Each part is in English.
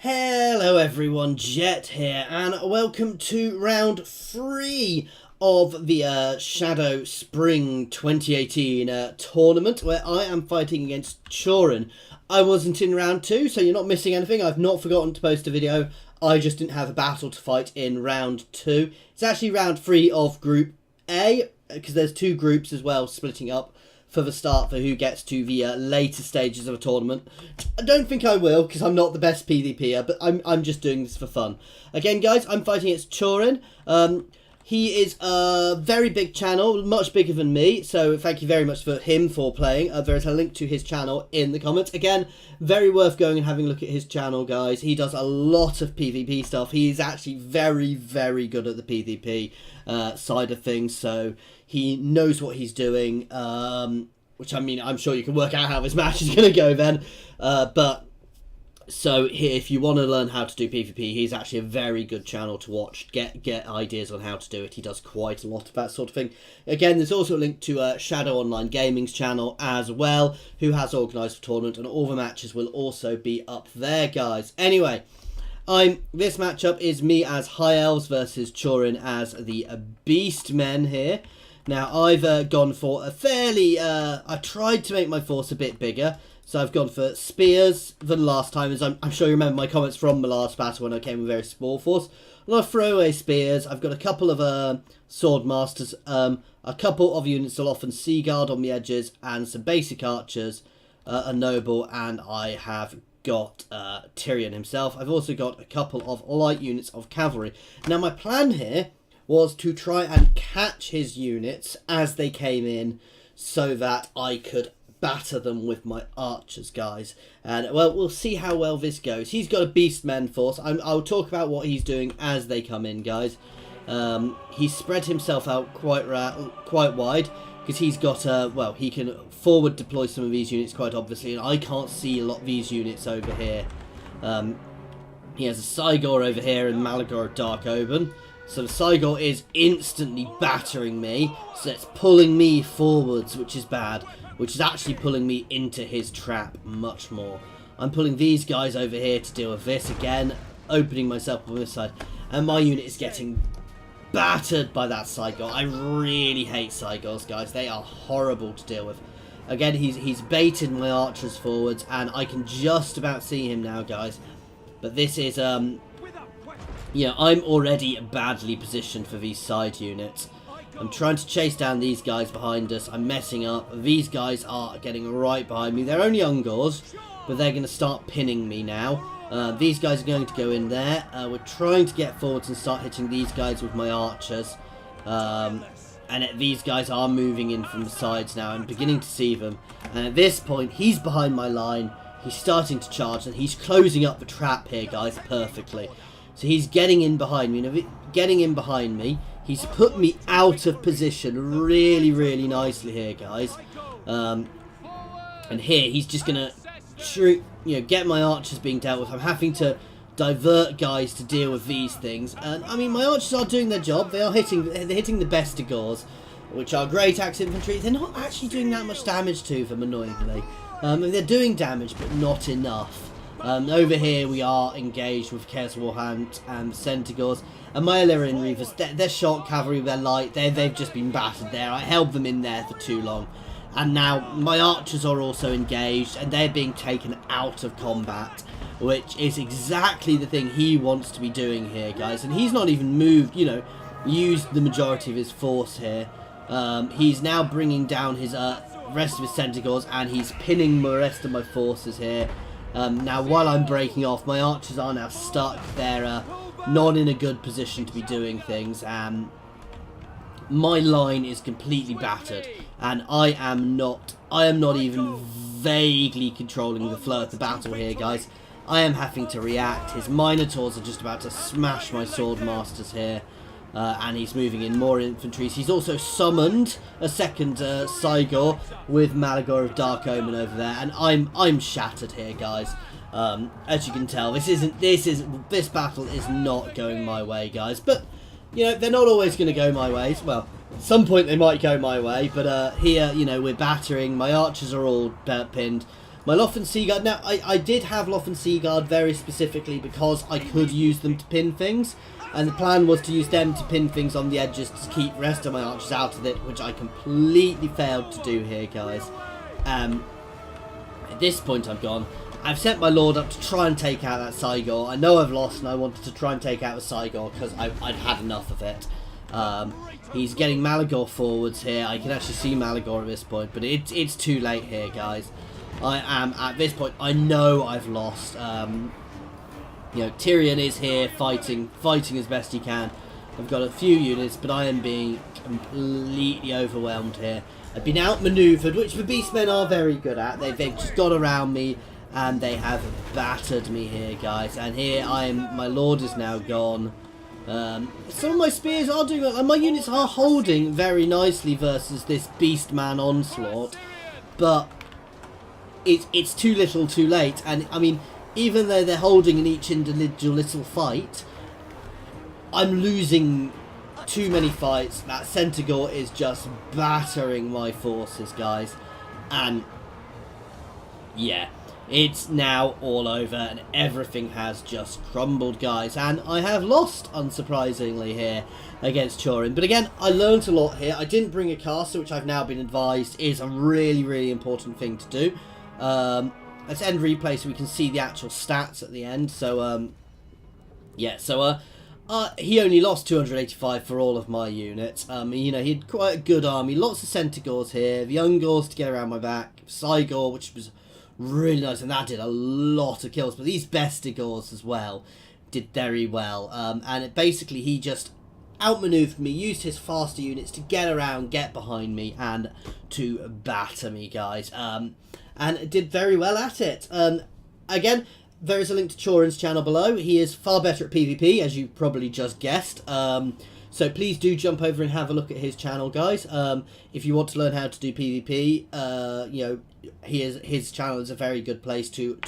Hello everyone, Jet here, and welcome to round 3 of the Shadow Spring 2018 tournament, where I am fighting against Turin. I wasn't in round 2, so you're not missing anything. I've not forgotten to post a video. I just didn't have a battle to fight in round 2. It's actually round 3 of Group A, because there's 2 groups as well, splitting up for the start for who gets to the later stages of a tournament. I don't think I will, because I'm not the best PvPer, but I'm just doing this for fun. Again, guys, I'm fighting against Turin. He is a very big channel, much bigger than me, so thank you very much for him for playing. There is a link to his channel in the comments. Again, very worth going and having a look at his channel, guys. He does a lot of PvP stuff. He is actually very, very good at the PvP side of things, so he knows what he's doing, which, I mean, I'm sure you can work out how this match is going to go then, so here, if you want to learn how to do PvP, he's actually a very good channel to watch. Get ideas on how to do it. He does quite a lot of that sort of thing. Again, there's also a link to ShadowOnlineGaming's channel as well, who has organised the tournament, and all the matches will also be up there, guys. Anyway, this matchup is me as High Elves versus Turin as the Beastmen here. Now, I've gone for a fairly... I tried to make my force a bit bigger. So I've gone for spears than last time, as I'm sure you remember my comments from the last battle when I came with a very small force. A lot of throwaway spears. I've got a couple of sword masters, a couple of units of often sea guard on the edges, and some basic archers, a noble, and I have got Tyrion himself. I've also got a couple of light units of cavalry. Now my plan here was to try and catch his units as they came in, so that I could batter them with my archers, guys. And, well, we'll see how well this goes. He's got a Beastmen force. I'll talk about what he's doing as they come in, guys. He's spread himself out quite wide, because he's got, well, he can forward deploy some of these units quite obviously, and I can't see a lot of these units over here. He has a Cygor over here and Malagor of Dark Oban. So the Cygor is instantly battering me, so it's pulling me forwards, which is bad. Which is actually pulling me into his trap much more. I'm pulling these guys over here to deal with this again, opening myself on this side, and my unit is getting battered by that Cygor. I really hate Cygors, guys. They are horrible to deal with. Again, he's baited my archers forwards, and I can just about see him now, guys. But this is, yeah, I'm already badly positioned for these side units. I'm trying to chase down these guys behind us. I'm messing up. These guys are getting right behind me. They're only Ungors, but they're going to start pinning me now. These guys are going to go in there. We're trying to get forwards and start hitting these guys with my archers. These guys are moving in from the sides now. I'm beginning to see them. And at this point, he's behind my line. He's starting to charge, and he's closing up the trap here, guys, perfectly. So he's getting in behind me. Getting in behind me. He's put me out of position really, really nicely here, guys. And here, he's just going to get my archers being dealt with. I'm having to divert guys to deal with these things. And, I mean, my archers are doing their job. They're hitting the Bestigors, which are great axe infantry. They're not actually doing that much damage to them, annoyingly. They're doing damage, but not enough. Over here we are engaged with Chaos Warhound and Centaurs, and my Illyrian Reavers, they're short cavalry, they're light, they've just been battered there. I held them in there for too long, and now my archers are also engaged, and they're being taken out of combat, which is exactly the thing he wants to be doing here, guys. And he's not even moved, used the majority of his force here. He's now bringing down his rest of his Centaurs, and he's pinning the rest of my forces here. Now, while I'm breaking off, my archers are now stuck. They're not in a good position to be doing things. My line is completely battered, and I am not even vaguely controlling the flow of the battle here, guys. I am having to react. His Minotaurs are just about to smash my sword masters here. And he's moving in more infantry. He's also summoned a second Cygor with Malagor of Dark Omen over there, and I'm shattered here, guys. As you can tell, this battle is not going my way, guys. But they're not always going to go my ways. Well, at some point they might go my way, but here, we're battering. My archers are all pinned. My Loth and Seaguard. Now, I did have Loth and Seaguard very specifically because I could use them to pin things. And the plan was to use them to pin things on the edges to keep the rest of my archers out of it, which I completely failed to do here, guys. At this point I've gone. I've sent my lord up to try and take out that Cygor. I know I've lost and I wanted to try and take out the Cygor because I'd had enough of it. He's getting Malagor forwards here. I can actually see Malagor at this point, but it's too late here, guys. I am, at this point, I know I've lost. You know, Tyrion is here fighting as best he can. I've got a few units, but I am being completely overwhelmed here. I've been outmaneuvered, which the Beastmen are very good at. They've just got around me, and they have battered me here, guys. And here I am. My lord is now gone. Some of my spears are doing well, and my units are holding very nicely versus this Beastman onslaught. But it's too little, too late. And I mean, even though they're holding in each individual little fight, I'm losing too many fights. That Centaur is just battering my forces, guys. And yeah, it's now all over and everything has just crumbled, guys. And I have lost, unsurprisingly, here against Turin. But again, I learned a lot here. I didn't bring a caster, which I've now been advised is a really, really important thing to do. Let's end replay so we can see the actual stats at the end. So, yeah, so he only lost 285 for all of my units. You know, he had quite a good army. Lots of Centaurs here. The Ungors to get around my back. Cygor, which was really nice, and that did a lot of kills. But these Bestigors as well did very well. And basically, he just outmaneuvered me, used his faster units to get around, get behind me, and to batter me, guys. And did very well at it. Again, there is a link to Turin's channel below. He is far better at PvP, as you probably just guessed. So please do jump over and have a look at his channel, guys. If you want to learn how to do PvP, you know, his channel is a very good place to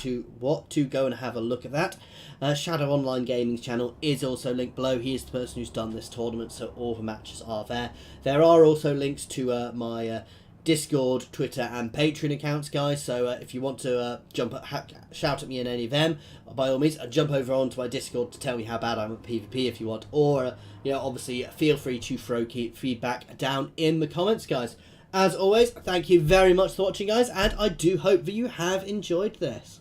go and have a look at that. ShadowOnlineGaming's channel is also linked below. He is the person who's done this tournament, so all the matches are there. There are also links to my Discord, Twitter, and Patreon accounts, guys. So if you want to shout at me in any of them, by all means, jump over onto my Discord to tell me how bad I'm at PvP if you want. Or, you know, obviously, feel free to throw feedback down in the comments, guys. As always, thank you very much for watching, guys, and I do hope that you have enjoyed this.